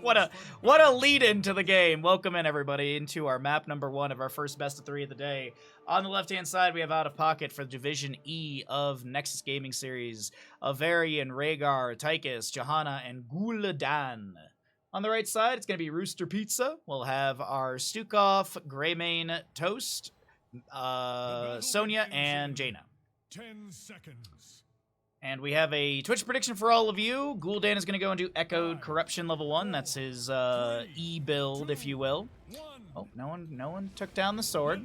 What a lead into the game. Welcome in, everybody, into our map number 1 of our first best of 3 of the day. On the left-hand side, we have Out of Pocket for Division E of Nexus Gaming Series. Avarian, Rhaegar, Tychus, Johanna, and Gul'dan. On the right side, it's going to be Rooster Pizza. We'll have our Stukov, Greymane, Toast, Sonya, and Jaina. 10 seconds. And we have a Twitch prediction for all of you. Gul'dan is going to go into Echoed Corruption level 1. That's his E build, if you will. Oh, no one took down the sword.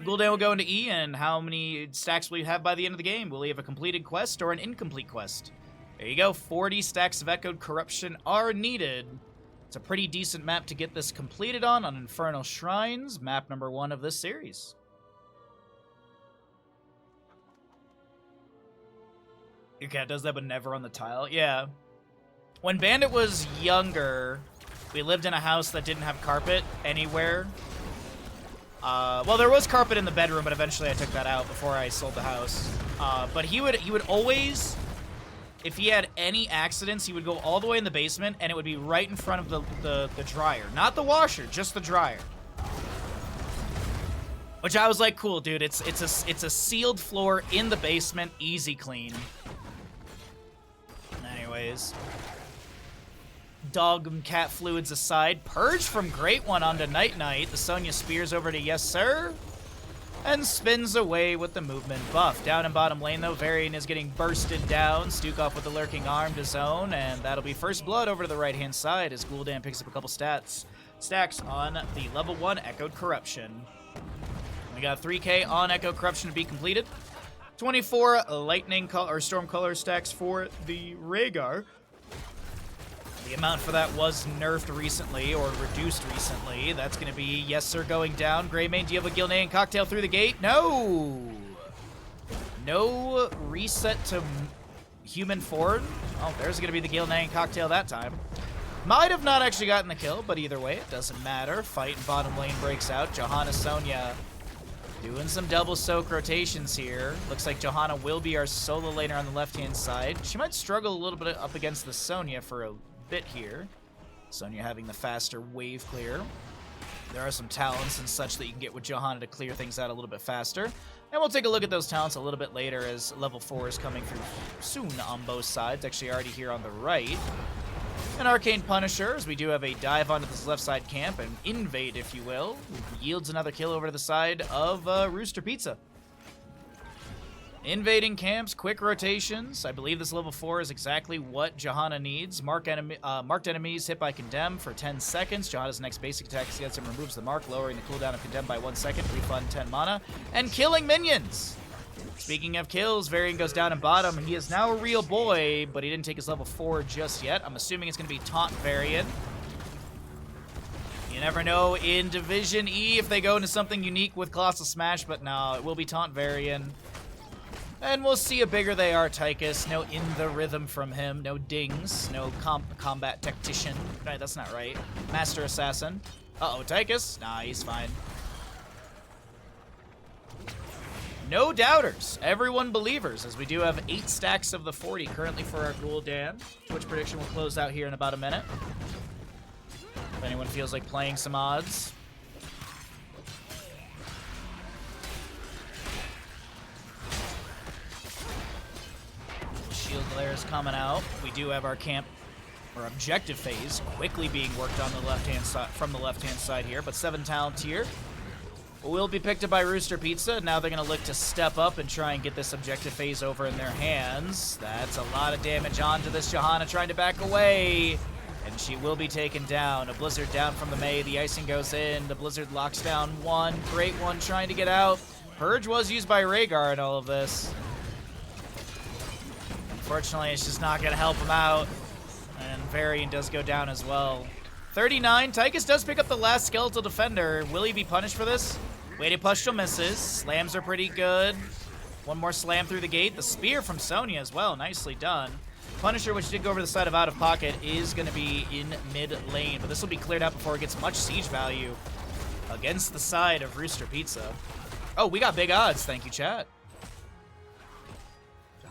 Gul'dan will go into E, and how many stacks will you have by the end of the game? Will he have a completed quest or an incomplete quest? There you go. 40 stacks of Echoed Corruption are needed. It's a pretty decent map to get this completed on Infernal Shrines, map number 1 of this series. Your cat does that, but never on the tile? Yeah. When Bandit was younger, we lived in a house that didn't have carpet anywhere. Well, there was carpet in the bedroom, but eventually I took that out before I sold the house. But he would always, if he had any accidents, he would go all the way in the basement, and it would be right in front of the dryer. Not the washer, just the dryer. Which I was like, cool, dude. It's a sealed floor in the basement, easy clean. Anyways, dog and cat fluids aside, Purge from Great One onto Night Knight. The Sonya spears over to Yes Sir, and spins away with the movement buff. Down in bottom lane, though, Varian is getting bursted down. Stukov with the lurking arm to zone, and that'll be first blood over to the right-hand side as Gul'dan picks up a couple stacks on the level 1 Echoed Corruption. We got 3K on Echoed Corruption to be completed. 24 lightning or storm color stacks for the Rhaegar. The amount for that was nerfed recently or reduced recently. That's going to be Yes Sir going down. Greymane, do you have a Gilnean cocktail through the gate? No! No reset to human forward. Oh, there's going to be the Gilnean cocktail that time. Might have not actually gotten the kill, but either way, it doesn't matter. Fight in bottom lane breaks out. Johanna, Sonya doing some double soak rotations here. Looks like Johanna will be our solo laner on the left-hand side. She might struggle a little bit up against the Sonya for a bit here. Sonya having the faster wave clear. There are some talents and such that you can get with Johanna to clear things out a little bit faster. And we'll take a look at those talents a little bit later as level 4 is coming through soon on both sides. Actually already here on the right. An Arcane Punisher, as we do have a dive onto this left side camp, and invade, if you will. Yields another kill over to the side of Rooster Pizza. Invading camps, quick rotations. I believe this level 4 is exactly what Johanna needs. Marked enemies hit by Condemn for 10 seconds. Johanna's next basic attack against him removes the mark, lowering the cooldown of Condemn by 1 second, refund 10 mana, and killing minions. Speaking of kills, Varian goes down in bottom. He is now a real boy, but he didn't take his level 4 just yet. I'm assuming it's going to be Taunt Varian. You never know in Division E if they go into something unique with Colossal Smash, but no, it will be Taunt Varian. And we'll see a bigger they are Tychus. No in the rhythm from him. No dings. No combat tactician. Right, that's not right. Master Assassin. Uh-oh, Tychus? Nah, he's fine. No doubters. Everyone believers, as we do have 8 stacks of the 40 currently for our Gul'dan. Twitch prediction will close out here in about a minute. If anyone feels like playing some odds. Shield glare is coming out. We do have our camp or objective phase quickly being worked on the left-hand side from the left-hand side here, but 7 talents here. Will be picked up by Rooster Pizza. Now they're going to look to step up and try and get this objective phase over in their hands. That's a lot of damage onto this Johanna trying to back away. And she will be taken down. A Blizzard down from the Mei. The icing goes in. The Blizzard locks down one. Great One trying to get out. Purge was used by Rhaegar in all of this. Unfortunately, it's just not going to help him out. And Varian does go down as well. 39. Tychus does pick up the last Skeletal Defender. Will he be punished for this? Weighted Pustule misses. Slams are pretty good. One more slam through the gate. The spear from Sonya as well. Nicely done. Punisher, which did go over the side of Out of Pocket, is going to be in mid lane. But this will be cleared out before it gets much siege value against the side of Rooster Pizza. Oh, we got big odds. Thank you, chat.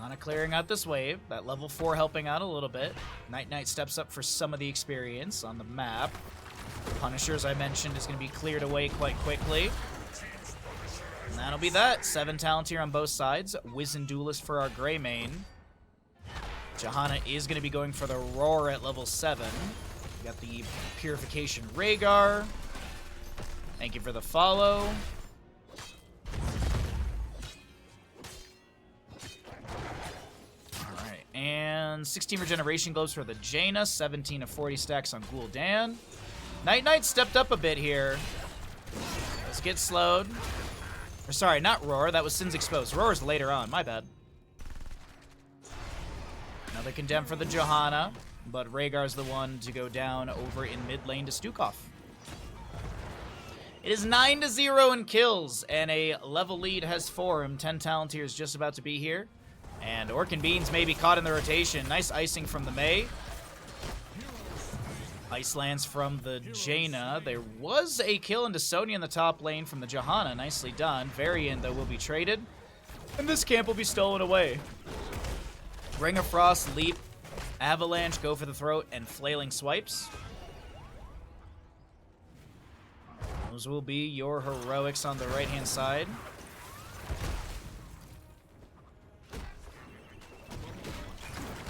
Johanna clearing out this wave. That level 4 helping out a little bit. Night steps up for some of the experience on the map. Punisher, as I mentioned, is going to be cleared away quite quickly. And that'll be that. 7 talents here on both sides. Wizened Duelist for our Grey main. Johanna is going to be going for the Roar at level 7. We got the Purification Rhaegar. Thank you for the follow. Alright, and 16 regeneration globes for the Jaina. 17 of 40 stacks on Gul'dan. Night stepped up a bit here. Let's get slowed. Or sorry, not Roar. That was Sin's Exposed. Roar's later on. My bad. Another condemn for the Johanna, but Rhaegar's the one to go down over in mid lane to Stukov. It is 9-0 in kills, and a level lead has formed. 10 Talontiers just about to be here. And Orc and Beans may be caught in the rotation. Nice icing from the Mei. Ice lands from the Jaina. There was a kill into Sonya in the top lane from the Johanna. Nicely done. Varian, though, will be traded. And this camp will be stolen away. Ring of Frost, Leap, Avalanche, Go for the Throat, and Flailing Swipes. Those will be your heroics on the right-hand side.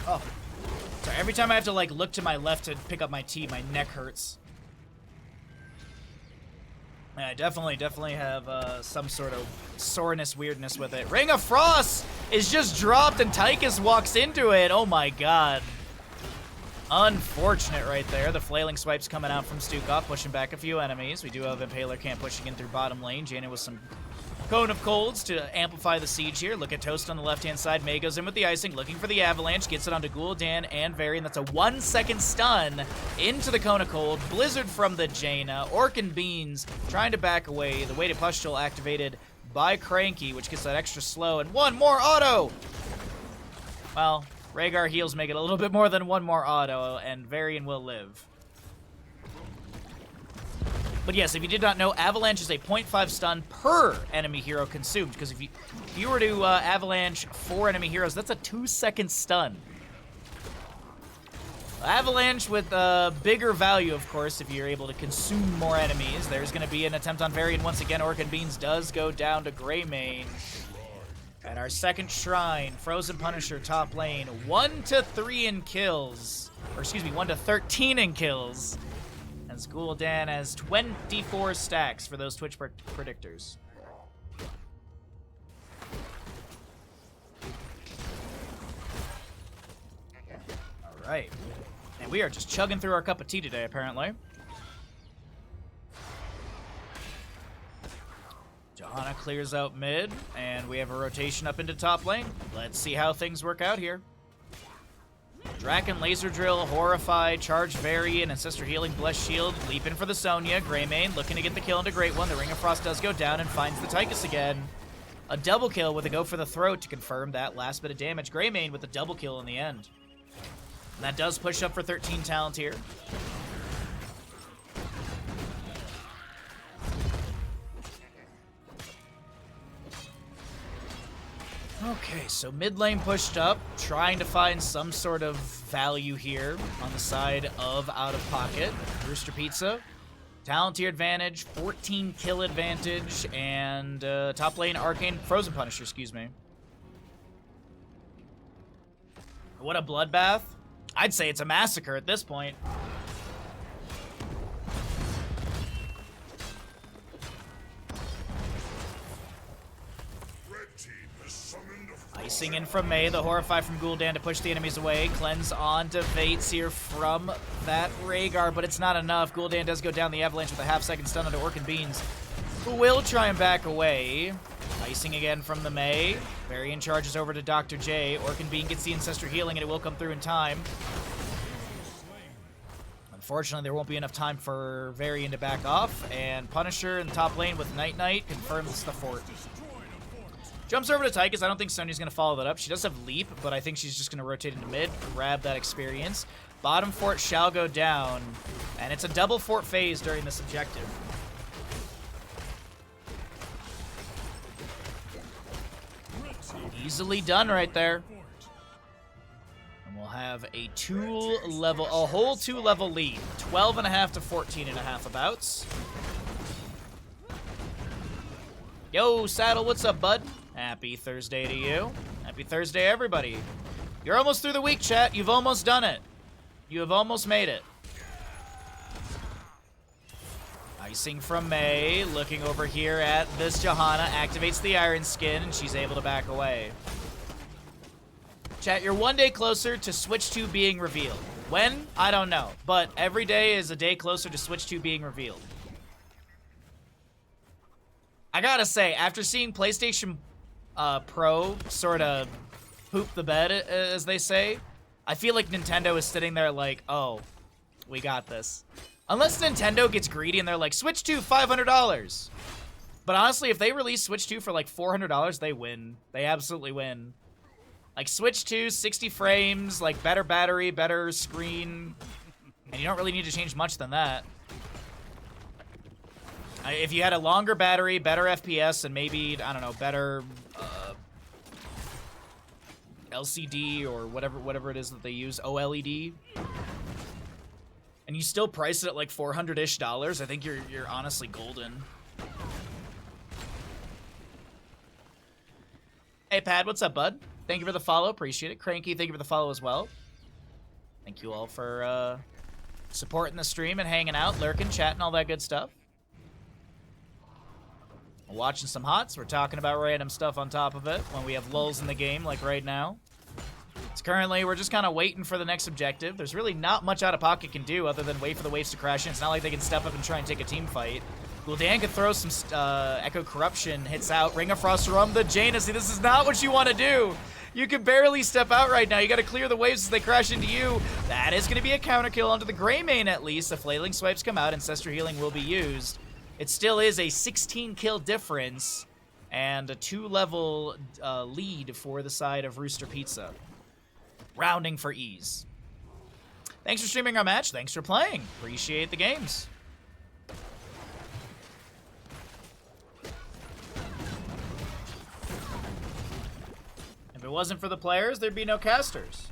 Oh. Sorry, every time I have to, like, look to my left to pick up my tea, my neck hurts. Yeah, I definitely have some sort of soreness, weirdness with it. Ring of Frost is just dropped and Tychus walks into it. Oh my god. Unfortunate right there. The Flailing Swipes coming out from Stukov, pushing back a few enemies. We do have Impaler Camp pushing in through bottom lane. Jaina with some Cone of Colds to amplify the siege here. Look at Toast on the left-hand side. Mei goes in with the icing, looking for the Avalanche. Gets it onto Gul'dan and Varian. That's a 1-second stun into the Cone of Cold. Blizzard from the Jaina. Orc and Beans trying to back away. The weighted pustule activated by Cranky, which gets that extra slow. And one more auto! Well, Rhaegar heals make it a little bit more than one more auto, and Varian will live. But yes, if you did not know, Avalanche is a 0.5 stun per enemy hero consumed. Because if you were to Avalanche 4 enemy heroes, that's a 2-second stun. Avalanche with bigger value, of course, if you're able to consume more enemies. There's going to be an attempt on Varian once again. Orc and Beans does go down to Grey main. At our second shrine, Frozen Punisher top lane. 1-3 in kills. Or excuse me, 1-13 in kills. As Gul'dan has 24 stacks for those Twitch predictors. Alright. And we are just chugging through our cup of tea today, apparently. Johanna clears out mid, and we have a rotation up into top lane. Let's see how things work out here. Draken, Laser Drill, Horrify, Charge Varian, Ancestor Healing, Blessed Shield, leaping for the Sonya. Greymane looking to get the kill into Great One. The Ring of Frost does go down and finds the Tychus again. A double kill with a Go for the Throat to confirm that last bit of damage. Greymane with a double kill in the end. And that does push up for 13 talent here. Okay, so mid lane pushed up, trying to find some sort of value here on the side of out of pocket. Rooster Pizza, Talontier advantage, 14 kill advantage, and top lane Arcane Frozen Punisher, excuse me. What a bloodbath. I'd say it's a massacre at this point. Icing in from Mei, the Horrify from Gul'dan to push the enemies away. Cleanse on to Vates here from that Rhaegar, but it's not enough. Gul'dan does go down the Avalanche with a half-second stun onto Orc and Beans, who will try and back away. Icing again from the Mei. Varian charges over to Dr. J. Orc and Bean gets the Ancestor Healing, and it will come through in time. Unfortunately, there won't be enough time for Varian to back off, and Punisher in the top lane with Night confirms the fort. Jumps over to Tychus. I don't think Sonya's going to follow that up. She does have Leap, but I think she's just going to rotate into mid, grab that experience. Bottom fort shall go down, and it's a double fort phase during this objective. Easily done right there. we'll have a whole 2-level lead. 12.5 to 14.5 abouts. Yo, Saddle, what's up, bud? Happy Thursday to you. Happy Thursday, everybody. You're almost through the week, chat. You've almost done it. You have almost made it. Icing from May, looking over here at this Johanna, activates the Iron Skin, and she's able to back away. Chat, you're one day closer to Switch 2 being revealed. When? I don't know, but every day is a day closer to Switch 2 being revealed. I gotta say, after seeing PlayStation Pro sort of poop the bed, as they say, I feel like Nintendo is sitting there like, oh, we got this. Unless Nintendo gets greedy and they're like, Switch 2, $500. But honestly, if they release Switch 2 for like $400, they win. They absolutely win. Like Switch 2, 60 frames, like better battery, better screen. And you don't really need to change much than that. If you had a longer battery, better FPS, and maybe, I don't know, better LCD or whatever it is that they use, OLED. And you still price it at like $400-ish, I think you're honestly golden. Hey, Pad, what's up, bud? Thank you for the follow. Appreciate it. Cranky, thank you for the follow as well. Thank you all for supporting the stream and hanging out, lurking, chatting, all that good stuff. We're watching some HOTS. We're talking about random stuff on top of it when we have lulls in the game, like right now. So currently, we're just kind of waiting for the next objective. There's really not much Out of Pocket can do other than wait for the waves to crash in. It's not like they can step up and try and take a team fight. Gul'dan could throw some Echo Corruption, hits out. Ring of Frost from the Jaina. See, this is not what you want to do. You can barely step out right now. You got to clear the waves as they crash into you. That is going to be a counter kill onto the Gray main at least. The Flailing Swipes come out. Ancestor Healing will be used. It still is a 16-kill difference and a 2-level lead for the side of Rooster Pizza. Rounding for ease. Thanks for streaming our match. Thanks for playing. Appreciate the games. If it wasn't for the players, there'd be no casters.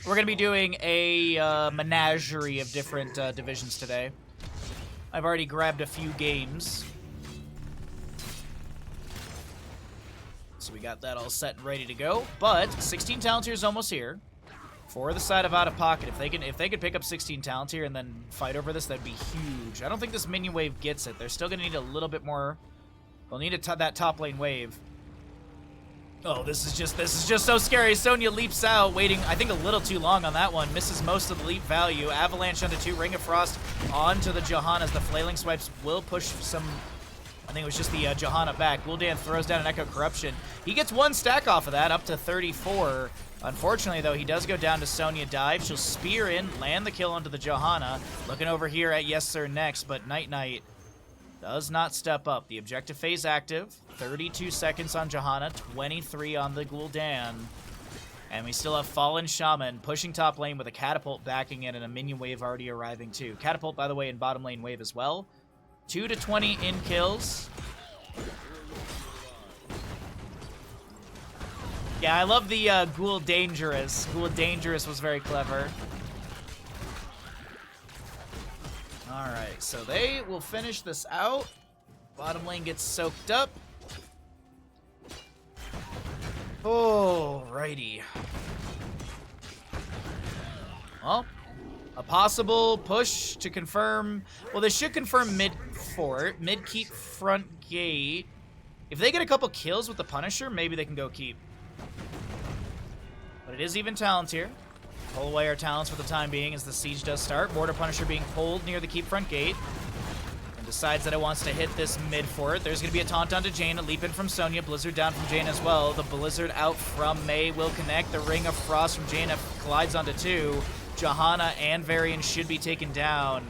We're going to be doing a menagerie of different divisions today. I've already grabbed a few games. So we got that all set and ready to go. But 16 talent tier is almost here. For the side of Out of Pocket, if they could pick up 16 talent tier and then fight over this, that'd be huge. I don't think this minion wave gets it. They're still going to need a little bit more. They'll need that top lane wave. Oh, this is just so scary. Sonya leaps out, waiting, I think, a little too long on that one. Misses most of the leap value. Avalanche onto 2. Ring of Frost onto the Johanna as the Flailing Swipes will push some. I think it was just the Johanna back. Gul'dan throws down an Echo Corruption. He gets 1 stack off of that, up to 34. Unfortunately, though, he does go down to Sonya dive. She'll spear in, land the kill onto the Johanna. Looking over here at Yes Sir next, but Night Knight does not step up. The objective phase active. 32 seconds on Johanna, 23 on the Gul'dan. And we still have Fallen Shaman pushing top lane with a Catapult backing it and a minion wave already arriving too. Catapult, by the way, in bottom lane wave as well. 2 to 20 in kills. Yeah, I love the Gul'Dangerous. Gul'Dangerous was very clever. Alright, so they will finish this out. Bottom lane gets soaked up. Alrighty. Well, a possible push to confirm. Well, they should confirm mid fort, mid keep front gate. If they get a couple kills with the Punisher, maybe they can go keep. But it is even talents here. Pull away our talents for the time being as the siege does start. Mortar Punisher being pulled near the keep front gate. And decides that it wants to hit this mid fort. There's going to be a taunt onto Jaina. Leap in from Sonya. Blizzard down from Jaina as well. The Blizzard out from May will connect. The Ring of Frost from Jaina collides onto 2. Johanna and Varian should be taken down.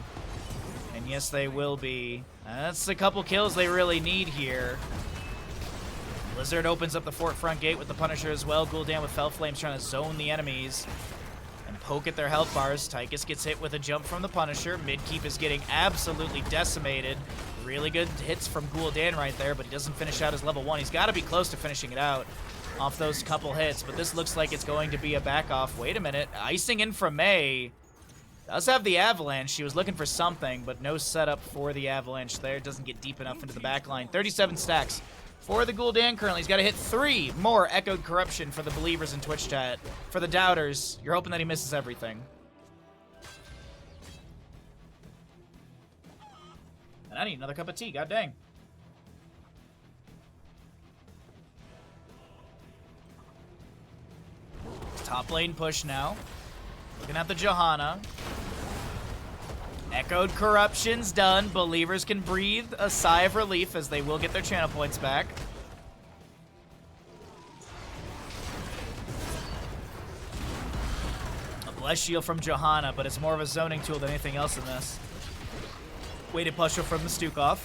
And yes, they will be. That's a couple kills they really need here. Blizzard opens up the fort front gate with the Punisher as well. Gul'dan with Fel Flames trying to zone the enemies and poke at their health bars. Tychus gets hit with a jump from the Punisher. Midkeep is getting absolutely decimated. Really good hits from Gul'dan right there, but he doesn't finish out his level 1. He's got to be close to finishing it out off those couple hits, but this looks like it's going to be a back off. Wait a minute. Icing in from May. Does have the Avalanche. She was looking for something, but no setup for the Avalanche there. Doesn't get deep enough into the back line. 37 stacks for the Gul'dan currently. He's got to hit 3 more Echoed Corruption for the believers in Twitch chat. For the doubters, you're hoping that he misses everything. And I need another cup of tea, god dang. Top lane push now. Looking at the Johanna. Echoed Corruption's done. Believers can breathe a sigh of relief as they will get their channel points back. A Bless Shield from Johanna, but it's more of a zoning tool than anything else in this. Weighted Push from the Stukov.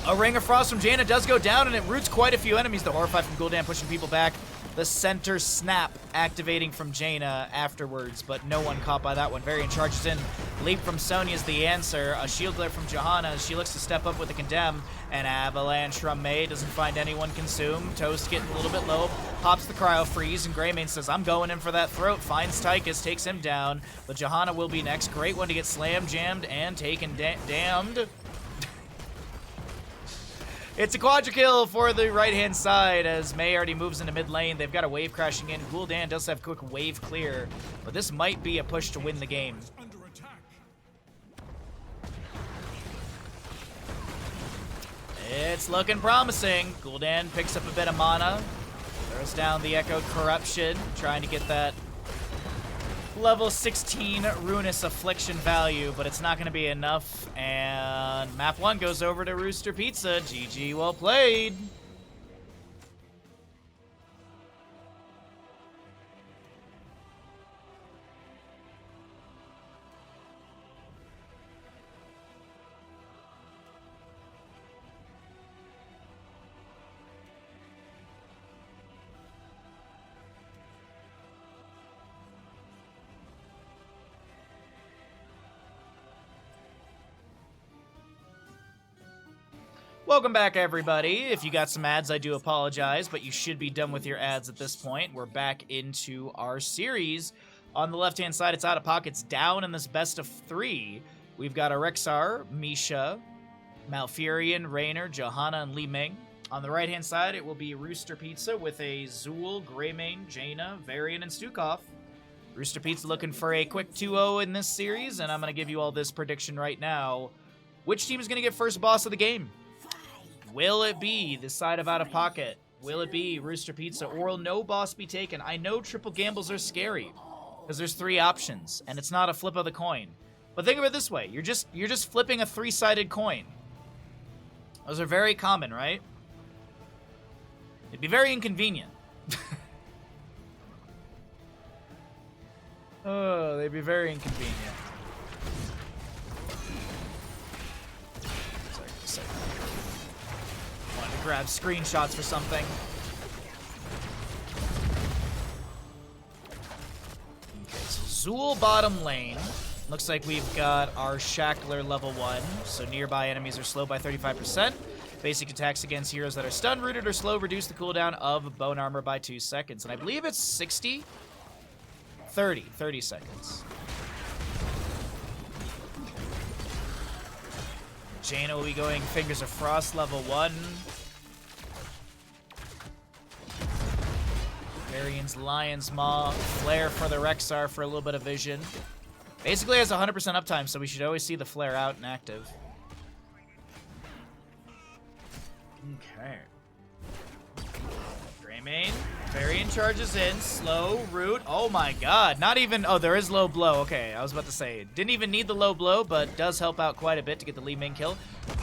A Ring of Frost from Jaina does go down, and it roots quite a few enemies. The Horrify from Gul'dan pushing people back. The center snap activating from Jaina afterwards, but no one caught by that one. Varian charges in. Leap from Sonya is the answer. A shield glare from Johanna as she looks to step up with the Condemn. An Avalanche from May doesn't find anyone consume. Toast getting a little bit low. Pops the Cryo Freeze, and Greymane says, I'm going in for that throat. Finds Tychus, takes him down. But Johanna will be next. Great one to get slam jammed and taken damned. It's a quadra kill for the right-hand side as May already moves into mid lane. They've got a wave crashing in. Gul'dan does have quick wave clear, but this might be a push to win the game. It's looking promising. Gul'dan picks up a bit of mana. Throws down the Echoed Corruption, trying to get that level 16 Ruinous Affliction value, but it's not going to be enough. And map 1 goes over to Rooster Pizza. GG, well played. Welcome back, everybody. If you got some ads, I do apologize, but you should be done with your ads at this point. We're back into our series. On the left-hand side, it's Out of Pockets down in this best of 3. We've got a Rexar, Misha, Malfurion, Raynor, Johanna, and Li Ming. On the right-hand side, it will be Rooster Pizza with a Zool, Greymane, Jaina, Varian, and Stukov. Rooster Pizza looking for a quick 2-0 in this series, and I'm going to give you all this prediction right now. Which team is going to get first boss of the game? Will it be the side of Out of Pocket? Will it be Rooster Pizza, or will no boss be taken? I know triple gambles are scary because there's 3 options, and it's not a flip of the coin. But think of it this way: you're just flipping a 3-sided coin. Those are very common, right? It'd be very inconvenient. Oh, they'd be very inconvenient. Sorry. Wanted to grab screenshots for something. Okay, so Zool bottom lane. Looks like we've got our Shackler level 1, so nearby enemies are slowed by 35%. Basic attacks against heroes that are stunned, rooted, or slow reduce the cooldown of bone armor by 2 seconds. And I believe it's 60? 30 seconds. Jaina will be going Fingers of Frost level 1. Varian's Lion's Maw. Flare for the Rexar for a little bit of vision. Basically has 100% uptime, so we should always see the flare out and active. Okay. Greymane. Varian charges in. Slow. Root. Oh my god. Not even... Oh, there is low blow. Okay, I was about to say. Didn't even need the low blow, but does help out quite a bit to get the Li Ming kill.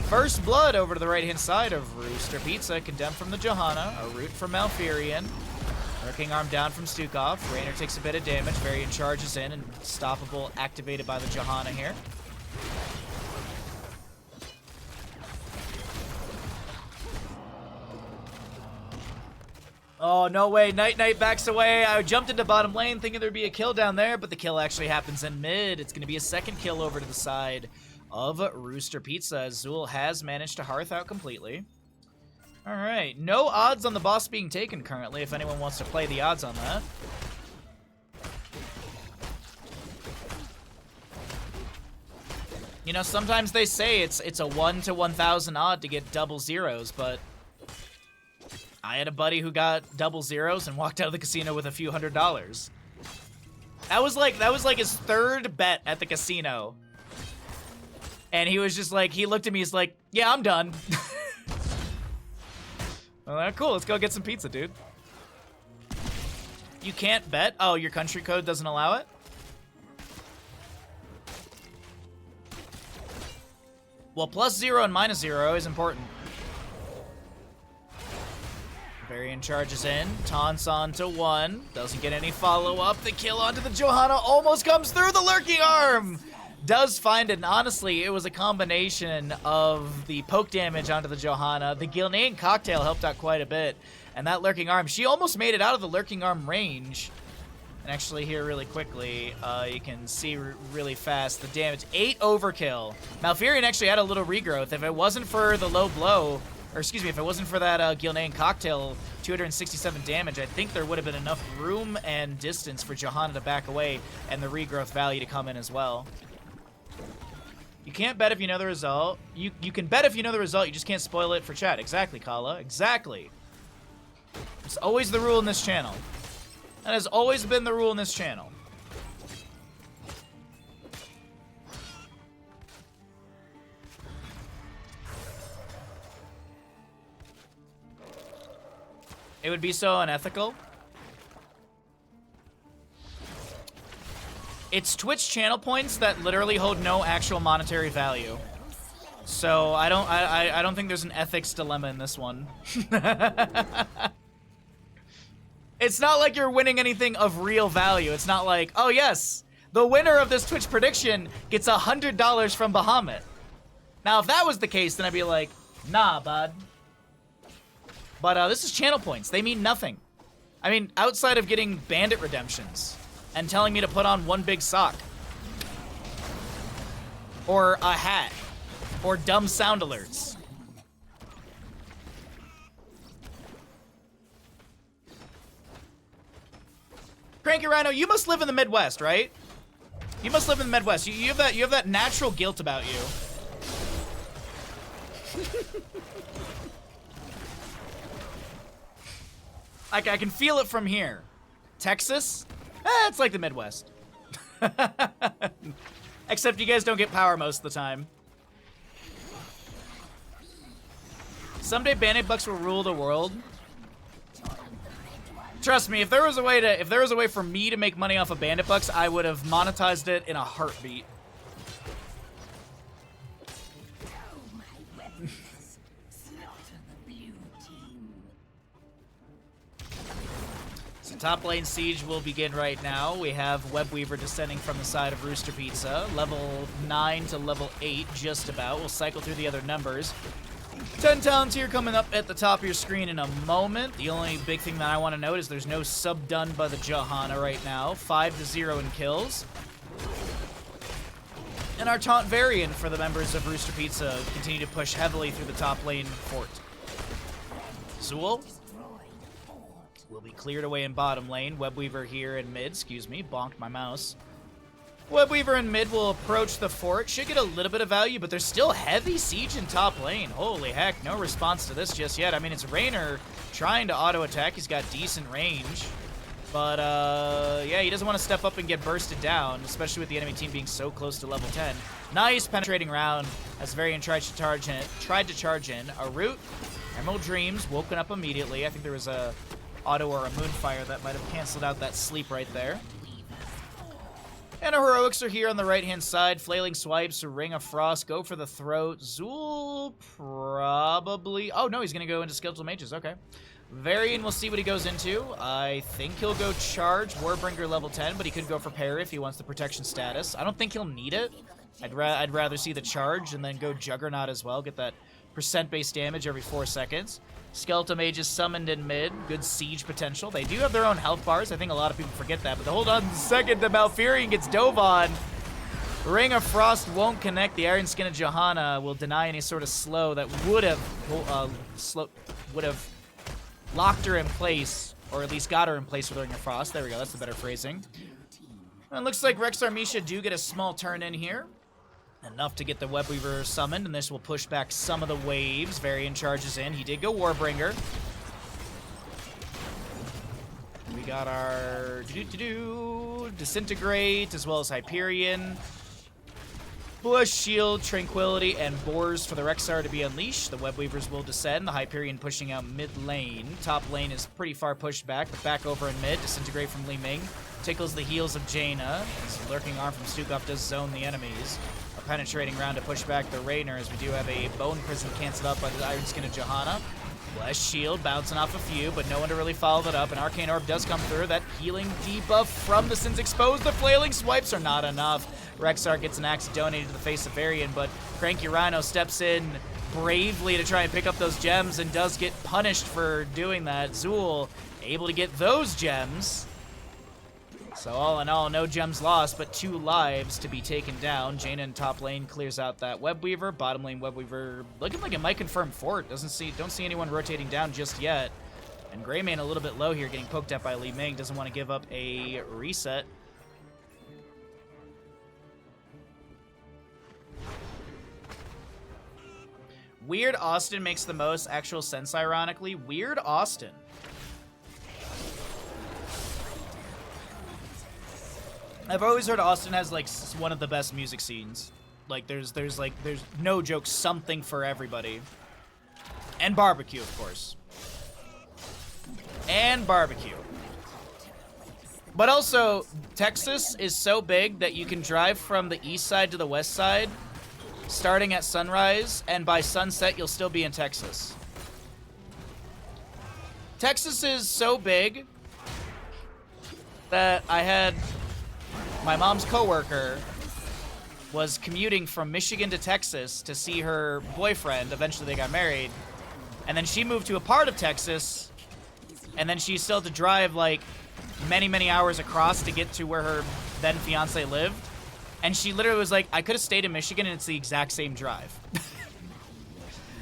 First blood over to the right-hand side of Rooster Pizza. Condemned from the Johanna. A root from Malfurion. Lurking Arm down from Stukov. Raynor takes a bit of damage. Varian charges in and stoppable activated by the Johanna here. Oh, no way. Night backs away. I jumped into bottom lane thinking there'd be a kill down there, but the kill actually happens in mid. It's going to be a second kill over to the side of Rooster Pizza, as Zool has managed to hearth out completely. Alright, no odds on the boss being taken currently, if anyone wants to play the odds on that. You know, sometimes they say it's a 1 to 1,000 odd to get double zeros, but I had a buddy who got double zeros and walked out of the casino with a few $100s. That was like his third bet at the casino. And he was just like, he looked at me, he's like, yeah, I'm done. Well, cool, let's go get some pizza, dude. You can't bet? Oh, your country code doesn't allow it? Well, +0 and -0 is important. Varian charges in, taunts onto 1, doesn't get any follow-up. The kill onto the Johanna almost comes through. The lurking arm does find it, and honestly, it was a combination of the poke damage onto the Johanna. The Gilnean cocktail helped out quite a bit, and that lurking arm, she almost made it out of the lurking arm range. And actually here really quickly, you can see really fast the damage. 8 overkill. Malfurion actually had a little regrowth. If it wasn't for the low blow, or excuse me, if it wasn't for that Gilnean cocktail, 267 damage, I think there would have been enough room and distance for Johanna to back away and the regrowth value to come in as well. You can't bet if you know the result. You can bet if you know the result, you just can't spoil it for chat. Exactly, Kala. Exactly. It's always the rule in this channel. That has always been the rule in this channel. It would be so unethical. It's Twitch channel points that literally hold no actual monetary value. So I don't think there's an ethics dilemma in this one. It's not like you're winning anything of real value. It's not like, oh yes, the winner of this Twitch prediction gets $100 from Bahamut. Now, if that was the case, then I'd be like, nah, bud. But this is channel points. They mean nothing. I mean, outside of getting bandit redemptions and telling me to put on one big sock. Or a hat. Or dumb sound alerts. Cranky Rhino, you must live in the Midwest, right? You must live in the Midwest. You have that natural guilt about you. I can feel it from here. Texas? It's like the Midwest. Except you guys don't get power most of the time. Someday Bandit Bucks will rule the world. Trust me, if there was a way for me to make money off of Bandit Bucks, I would have monetized it in a heartbeat. So top lane siege will begin right now. We have Webweaver descending from the side of Rooster Pizza. Level 9 to level 8, just about. We'll cycle through the other numbers. 10 talents here coming up at the top of your screen in a moment. The only big thing that I want to note is there's no sub done by the Johanna right now. 5-0 in kills. And our taunt variant for the members of Rooster Pizza continue to push heavily through the top lane fort. Zool will be cleared away in bottom lane. Webweaver here in mid. Excuse me, bonked my mouse. Webweaver in mid will approach the fort. Should get a little bit of value, but there's still heavy siege in top lane. Holy heck, no response to this just yet. I mean, it's Raynor trying to auto-attack. He's got decent range. But, yeah, he doesn't want to step up and get bursted down, especially with the enemy team being so close to level 10. Nice penetrating round as Varian tried to charge in. A root, Emerald Dreams, woken up immediately. I think there was a auto or a Moonfire that might have canceled out that sleep right there. And our heroics are here on the right-hand side. Flailing Swipes, Ring of Frost, go for the throat. Zool probably... Oh, no, he's going to go into Skeletal Mages. Okay. Varian, we'll see what he goes into. I think he'll go charge. Warbringer level 10, but he could go for parry if he wants the protection status. I don't think he'll need it. I'd rather see the charge and then go Juggernaut as well. Get that percent-based damage every 4 seconds. Skeletal Mage is summoned in mid. Good siege potential. They do have their own health bars. I think a lot of people forget that. But hold on a second. The Malfurion gets dove on. Ring of Frost won't connect. The Iron Skin of Johanna will deny any sort of slow that would have locked her in place, or at least got her in place with Ring of Frost. There we go. That's the better phrasing. And it looks like Rexar Misha do get a small turn in here. Enough to get the Webweaver summoned, and this will push back some of the waves. Varian charges in. He did go Warbringer. We got our Disintegrate, as well as Hyperion. Bush, Shield, Tranquility, and Boars for the Rexar to be unleashed. The Webweavers will descend. The Hyperion pushing out mid lane. Top lane is pretty far pushed back, but back over in mid. Disintegrate from Li Ming. Tickles the heels of Jaina. As Lurking Arm from Stukov does zone the enemies. A penetrating round to push back the Raynor, as we do have a Bone Prison canceled out by the Iron Skin of Johanna. Flesh Shield bouncing off a few, but no one to really follow that up. An Arcane Orb does come through. That healing debuff from the Sins Exposed. The flailing swipes are not enough. Rexar gets an axe donated to the face of Varian, but Cranky Rhino steps in bravely to try and pick up those gems and does get punished for doing that. Zool able to get those gems. So all in all, no gems lost, but 2 lives to be taken down. Jaina in top lane clears out that Webweaver. Bottom lane Webweaver looking like it might confirm fort. Don't see anyone rotating down just yet. And Greymane a little bit low here, getting poked at by Li Ming. Doesn't want to give up a reset. Weird Austin makes the most actual sense, ironically. Weird Austin. I've always heard Austin has like one of the best music scenes. Like there's no joke, something for everybody. And barbecue, of course. And barbecue. But also, Texas is so big that you can drive from the east side to the west side starting at sunrise, and by sunset you'll still be in Texas. Texas is so big that I had my mom's coworker was commuting from Michigan to Texas to see her boyfriend. Eventually they got married. And then she moved to a part of Texas, and then she still had to drive like many, many hours across to get to where her then fiance lived. And she literally was like, I could have stayed in Michigan and it's the exact same drive.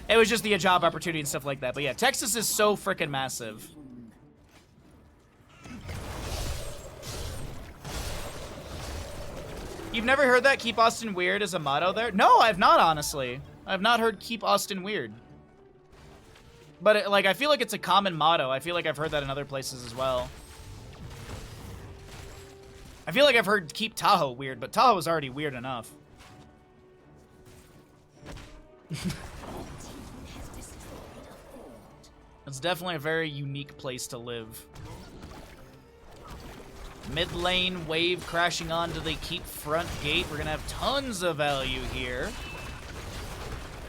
It was just the job opportunity and stuff like that. But yeah, Texas is so freaking massive. You've never heard that Keep Austin Weird as a motto there? No, I've not, honestly. I've not heard Keep Austin Weird. But like, I feel like it's a common motto. I feel like I've heard that in other places as well. I feel like I've heard Keep Tahoe Weird, but Tahoe is already weird enough. It's definitely a very unique place to live. Mid lane wave crashing onto the Keep front gate. We're gonna have tons of value here.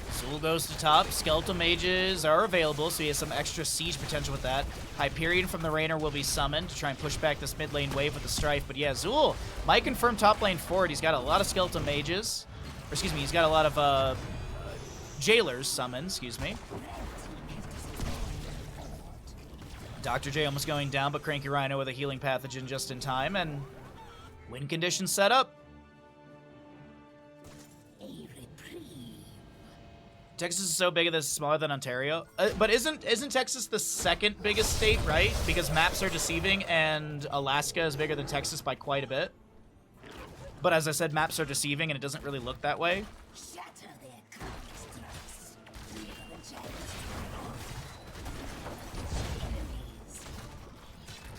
Zool goes to top. Skeletal Mages are available, so he has some extra siege potential with that. Hyperion from the Raynor will be summoned to try and push back this mid lane wave with the Strife. But yeah, Zool might confirm top lane forward. He's got a lot of Skeletal Mages. Or excuse me, he's got a lot of Jailers summoned, excuse me. Dr. J almost going down, but Cranky Rhino with a healing pathogen just in time, and win condition set up. Texas is so big that it's smaller than Ontario. But isn't Texas the second biggest state, right? Because maps are deceiving, and Alaska is bigger than Texas by quite a bit. But as I said, maps are deceiving, and it doesn't really look that way.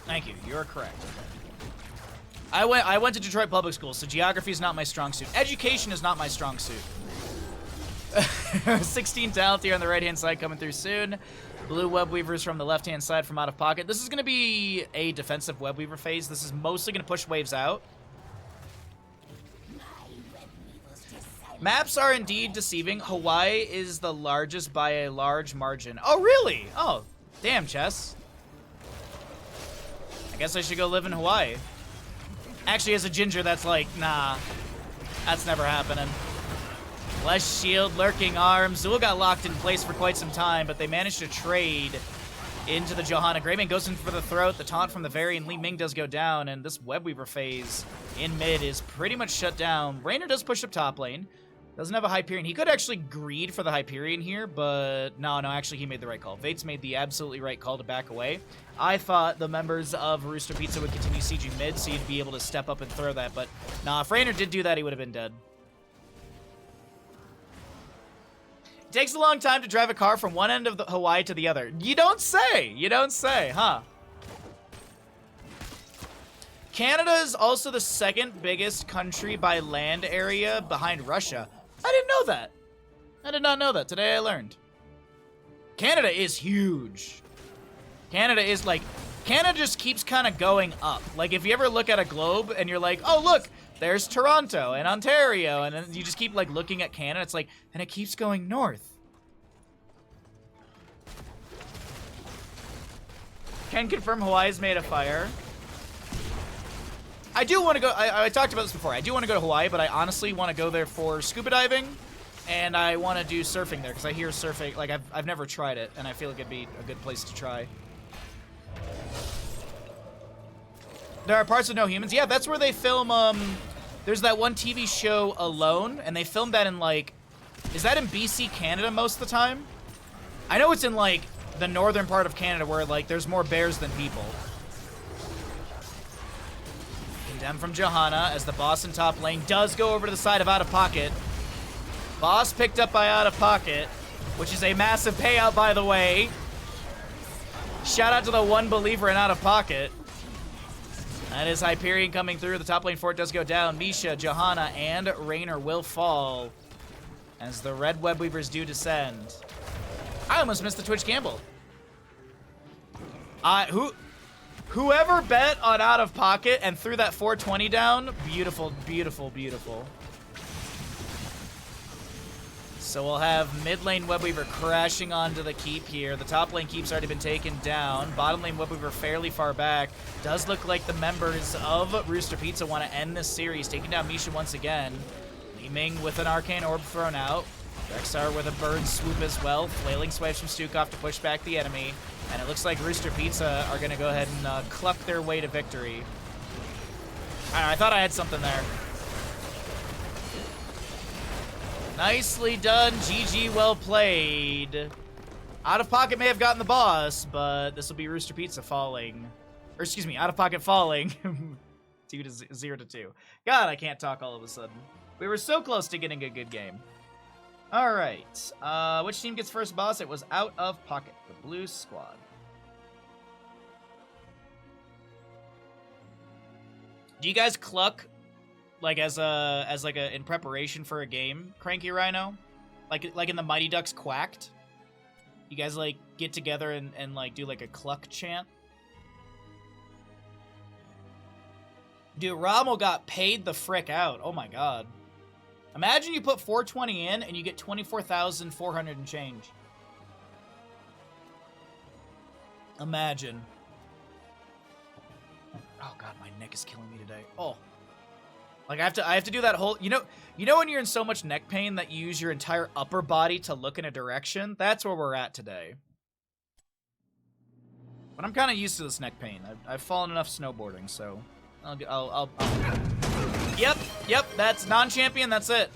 Thank you. You're correct. I went to Detroit Public Schools, so geography is not my strong suit. Education is not my strong suit. 16 talent here on the right-hand side coming through soon. Blue Webweavers from the left-hand side from out of pocket. This is going to be a defensive Webweaver phase. This is mostly going to push waves out. Maps are indeed deceiving. Hawaii is the largest by a large margin. Oh, really? Oh, damn, Chess. I guess I should go live in Hawaii. Actually, as a ginger, that's like, nah. That's never happening. Less shield, lurking arms. Zool got locked in place for quite some time, but they managed to trade into the Johanna. Greymane goes in for the throat. The taunt from the Very, and Li Ming does go down, and this Webweaver phase in mid is pretty much shut down. Raynor does push up top lane. Doesn't have a Hyperion. He could actually greed for the Hyperion here, but no, actually he made the right call. Vates made the absolutely right call to back away. I thought the members of Rooster Pizza would continue sieging mid, so you'd be able to step up and throw that, but nah, if Raynor did do that, he would have been dead. It takes a long time to drive a car from one end of the Hawaii to the other. You don't say! You don't say, huh? Canada is also the second biggest country by land area behind Russia. I didn't know that. I did not know that. Today I learned. Canada is huge. Canada is like, Canada just keeps kind of going up. Like if you ever look at a globe and you're like, oh look, there's Toronto and Ontario, and then you just keep like looking at Canada, it's like, and it keeps going north. Can confirm Hawaii's made of fire. I do want to go, I talked about this before, I do want to go to Hawaii, but I honestly want to go there for scuba diving, and I want to do surfing there, because I hear surfing, like, I've never tried it, and I feel like it'd be a good place to try. There are parts with no humans. Yeah, that's where they film, there's that one TV show, Alone, and they filmed that in, like, is that in BC, Canada most of the time? I know it's in, like, the northern part of Canada where, like, there's more bears than people. Condemned from Johanna as the boss in top lane does go over to the side of Out of Pocket. Boss picked up by Out of Pocket, which is a massive payout, by the way. Shout out to the one believer in Out of Pocket. That is Hyperion coming through. The top lane fort does go down. Misha, Johanna, and Raynor will fall as the red web weavers do descend. I almost missed the Twitch gamble. Whoever bet on Out of Pocket and threw that 420 down, beautiful, beautiful, beautiful. So we'll have mid lane Webweaver crashing onto the keep here. The top lane keep's already been taken down. Bottom lane Webweaver fairly far back. Does look like the members of Rooster Pizza want to end this series, taking down Misha once again. Li Ming with an Arcane Orb thrown out. Rexar with a bird swoop as well. Flailing swipes from Stukov to push back the enemy. And it looks like Rooster Pizza are going to go ahead and cluck their way to victory. I thought I had something there. Nicely done. GG, well played. Out of Pocket may have gotten the boss, but this will be Rooster Pizza falling. Or excuse me, Out of Pocket falling. 0-2. God, I can't talk all of a sudden. We were so close to getting a good game. All right. Which team gets first boss? It was Out of Pocket, the blue squad. Do you guys cluck like in preparation for a game, Cranky Rhino? Like in the Mighty Ducks Quacked? You guys like get together and like do like a cluck chant? Dude, Rommel got paid the frick out. Oh my god. Imagine you put 420 in and you get 24,400 and change. Imagine. Oh god, my neck is killing me today. Oh. Like I have to do that whole, you know when you're in so much neck pain that you use your entire upper body to look in a direction? That's where we're at today. But I'm kind of used to this neck pain. I've fallen enough snowboarding, so I'll Yep, that's non-champion, that's it.